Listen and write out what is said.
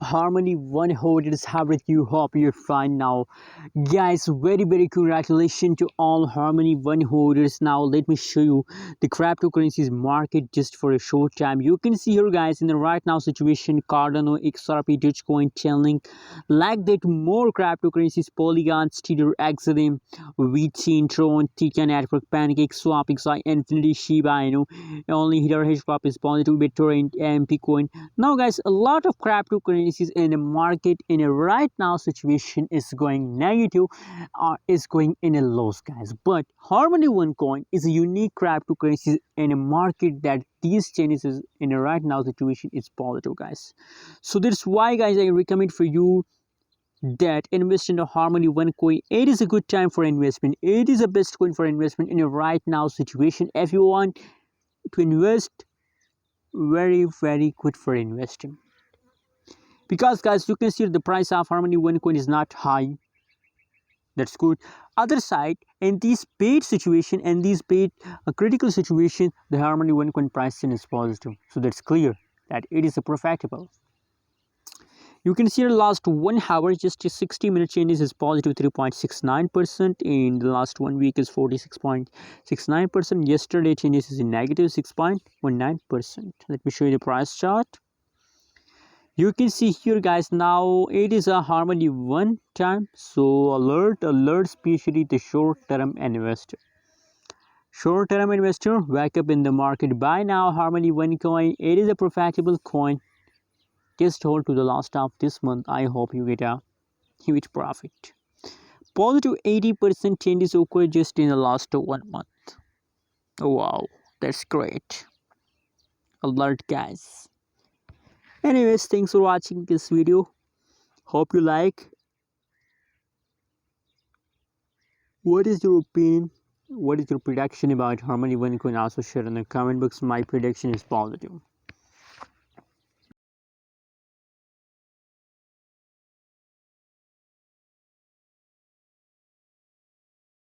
Harmony one holders, how with you? Hope you're fine now, guys. Very congratulations to all Harmony one holders. Now let me show you the cryptocurrencies market just for a short time. You can see here, guys, in the right now situation, Cardano, XRP, Dogecoin, Chainlink, like that more cryptocurrencies, Polygon, Tether, XRM, VeChain, Tron, Tita Network, Pancake, Swap, XI, Infinity, Shiba Inu, only here Hashpop is positive, BitTorrent, MP Coin. Now, guys, a lot of cryptocurrencies in the market in a right now situation is going negative or is going in a loss, guys. But Harmony One coin is a unique cryptocurrency in a market that these changes in a right now situation is positive, guys. So that's why, guys, I recommend for you that invest in a Harmony One coin. It is a good time for investment. It is the best coin for investment in a right now situation. If you want to invest, very good for investing, because, guys, you can see the price of Harmony One coin is not high. That's good. Other side, in this paid situation and this paid critical situation, the Harmony One coin pricing is positive, so that's clear that it is a profitable. You can see the last 1 hour, just a 60-minute changes is positive 3.69%. In the last 1 week is 46.69%. Yesterday changes is in negative 6.19%. Let me show you the price chart. You can see here, guys, now it is a Harmony One time. So alert, especially the short-term investor. Short-term investor, wake up in the market. Buy now Harmony One coin. It is a profitable coin. Just hold to the last of this month. I hope you get a huge profit. Positive 80% changes occurred just in the last 1 month. Wow, that's great. Alert, guys. Anyways, thanks for watching this video. Hope you like. What is your opinion? What is your prediction about Harmony One coin? Also share in the comment box. My prediction is positive.